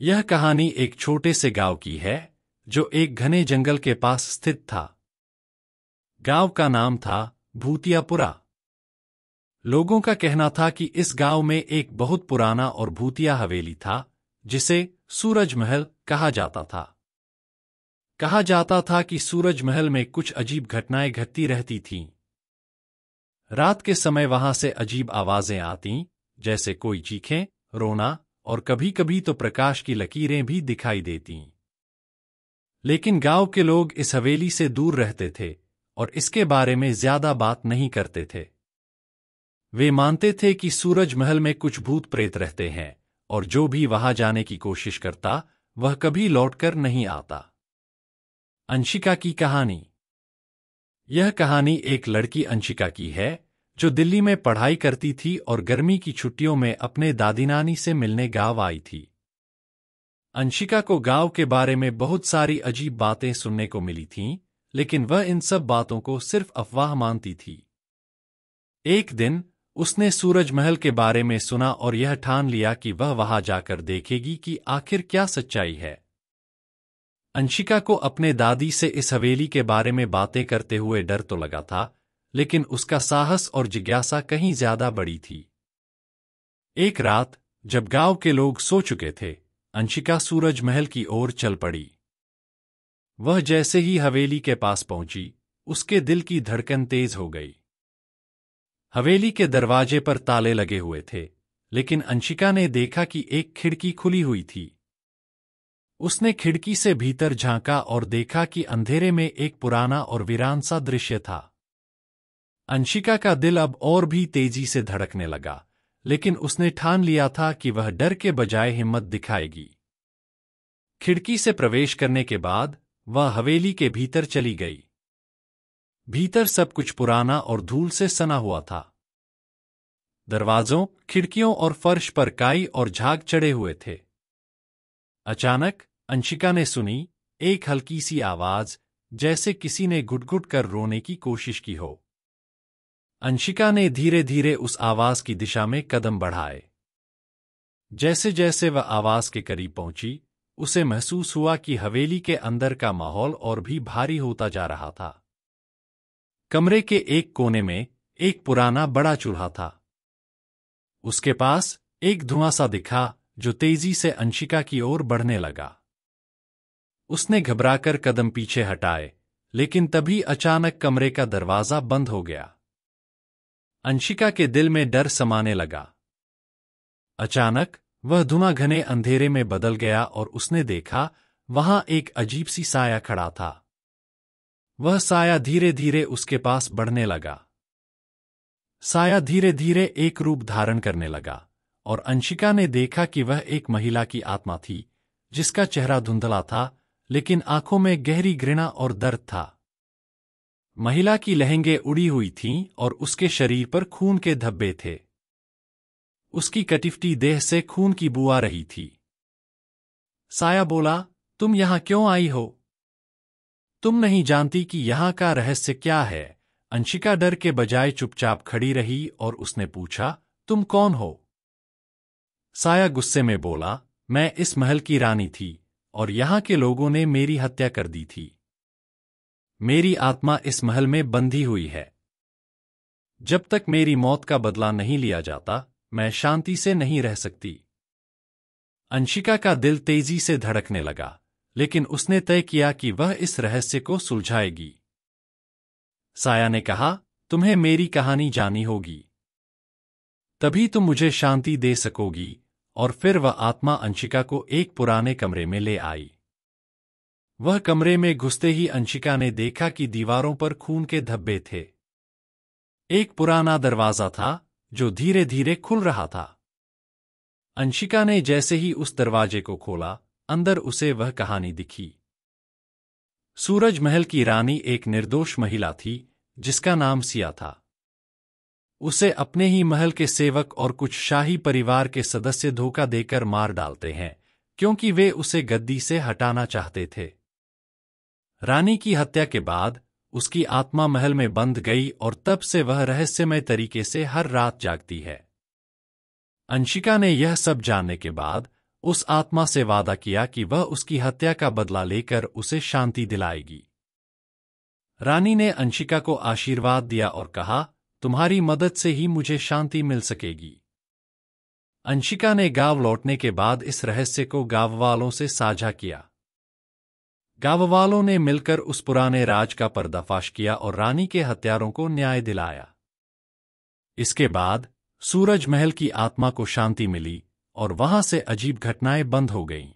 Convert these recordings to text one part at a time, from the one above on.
यह कहानी एक छोटे से गांव की है जो एक घने जंगल के पास स्थित था। गांव का नाम था भूतियापुरा। लोगों का कहना था कि इस गांव में एक बहुत पुराना और भूतिया हवेली था जिसे सूरज महल कहा जाता था। कहा जाता था कि सूरज महल में कुछ अजीब घटनाएं घटती रहती थीं। रात के समय वहां से अजीब आवाजें आतीं, जैसे कोई चीखें, रोना और कभी-कभी तो प्रकाश की लकीरें भी दिखाई देतीं। लेकिन गांव के लोग इस हवेली से दूर रहते थे और इसके बारे में ज्यादा बात नहीं करते थे। वे मानते थे कि सूरज महल में कुछ भूत प्रेत रहते हैं और जो भी वहां जाने की कोशिश करता वह कभी लौटकर नहीं आता। अंशिका की कहानी। यह कहानी एक लड़की अंशिका की है जो दिल्ली में पढ़ाई करती थी और गर्मी की छुट्टियों में अपने दादी नानी से मिलने गांव आई थी। अंशिका को गांव के बारे में बहुत सारी अजीब बातें सुनने को मिली थीं, लेकिन वह इन सब बातों को सिर्फ अफवाह मानती थी। एक दिन उसने सूरज महल के बारे में सुना और यह ठान लिया कि वह वहां जाकर देखेगी कि आखिर क्या सच्चाई है। अंशिका को अपने दादी से इस हवेली के बारे में बातें करते हुए डर तो लगा था, लेकिन उसका साहस और जिज्ञासा कहीं ज्यादा बड़ी थी। एक रात जब गांव के लोग सो चुके थे, अंशिका सूरज महल की ओर चल पड़ी। वह जैसे ही हवेली के पास पहुंची, उसके दिल की धड़कन तेज हो गई। हवेली के दरवाजे पर ताले लगे हुए थे, लेकिन अंशिका ने देखा कि एक खिड़की खुली हुई थी। उसने खिड़की से भीतर झांका और देखा कि अंधेरे में एक पुराना और वीरान सा दृश्य था। अंशिका का दिल अब और भी तेजी से धड़कने लगा, लेकिन उसने ठान लिया था कि वह डर के बजाय हिम्मत दिखाएगी। खिड़की से प्रवेश करने के बाद वह हवेली के भीतर चली गई। भीतर सब कुछ पुराना और धूल से सना हुआ था। दरवाजों, खिड़कियों और फर्श पर काई और झाग चढ़े हुए थे। अचानक अंशिका ने सुनी एक हल्की सी आवाज, जैसे किसी ने घुट-घुट कर रोने की कोशिश की हो। अंशिका ने धीरे धीरे उस आवाज की दिशा में कदम बढ़ाए। जैसे जैसे वह आवाज के करीब पहुंची, उसे महसूस हुआ कि हवेली के अंदर का माहौल और भी भारी होता जा रहा था। कमरे के एक कोने में एक पुराना बड़ा चूल्हा था। उसके पास एक धुआं सा दिखा जो तेजी से अंशिका की ओर बढ़ने लगा। उसने घबराकर कदम पीछे हटाए, लेकिन तभी अचानक कमरे का दरवाजा बंद हो गया। अंशिका के दिल में डर समाने लगा। अचानक वह धुआं घने अंधेरे में बदल गया और उसने देखा वहां एक अजीब सी साया खड़ा था। वह साया धीरे धीरे उसके पास बढ़ने लगा। साया धीरे धीरे एक रूप धारण करने लगा और अंशिका ने देखा कि वह एक महिला की आत्मा थी, जिसका चेहरा धुंधला था, लेकिन आंखों में गहरी घृणा और दर्द था। महिला की लहंगे उड़ी हुई थीं और उसके शरीर पर खून के धब्बे थे। उसकी कटिफटी देह से खून की बू आ रही थी। साया बोला, तुम यहां क्यों आई हो? तुम नहीं जानती कि यहां का रहस्य क्या है? अंशिका डर के बजाय चुपचाप खड़ी रही और उसने पूछा, तुम कौन हो? साया गुस्से में बोला, मैं इस महल की रानी थी और यहां के लोगों ने मेरी हत्या कर दी थी। मेरी आत्मा इस महल में बंधी हुई है। जब तक मेरी मौत का बदला नहीं लिया जाता, मैं शांति से नहीं रह सकती। अंशिका का दिल तेजी से धड़कने लगा, लेकिन उसने तय किया कि वह इस रहस्य को सुलझाएगी। साया ने कहा, तुम्हें मेरी कहानी जानी होगी, तभी तुम मुझे शांति दे सकोगी। और फिर वह आत्मा अंशिका को एक पुराने कमरे में ले आई। वह कमरे में घुसते ही अंशिका ने देखा कि दीवारों पर खून के धब्बे थे। एक पुराना दरवाजा था जो धीरे धीरे खुल रहा था। अंशिका ने जैसे ही उस दरवाजे को खोला, अंदर उसे वह कहानी दिखी। सूरज महल की रानी एक निर्दोष महिला थी जिसका नाम सिया था। उसे अपने ही महल के सेवक और कुछ शाही परिवार के सदस्य धोखा देकर मार डालते हैं, क्योंकि वे उसे गद्दी से हटाना चाहते थे। रानी की हत्या के बाद उसकी आत्मा महल में बंध गई और तब से वह रहस्यमय तरीके से हर रात जागती है। अंशिका ने यह सब जानने के बाद उस आत्मा से वादा किया कि वह उसकी हत्या का बदला लेकर उसे शांति दिलाएगी। रानी ने अंशिका को आशीर्वाद दिया और कहा, तुम्हारी मदद से ही मुझे शांति मिल सकेगी। अंशिका ने गांव लौटने के बाद इस रहस्य को गांव वालों से साझा किया। गांव वालों ने मिलकर उस पुराने राज का पर्दाफाश किया और रानी के हत्यारों को न्याय दिलाया। इसके बाद सूरज महल की आत्मा को शांति मिली और वहां से अजीब घटनाएं बंद हो गईं।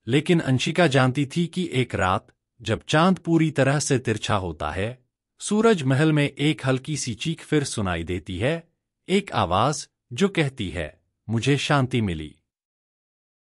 लेकिन अंशिका जानती थी कि एक रात, जब चांद पूरी तरह से तिरछा होता है, सूरज महल में एक हल्की सी चीख फिर सुनाई देती है, एक आवाज जो कहती है, मुझे शांति मिली।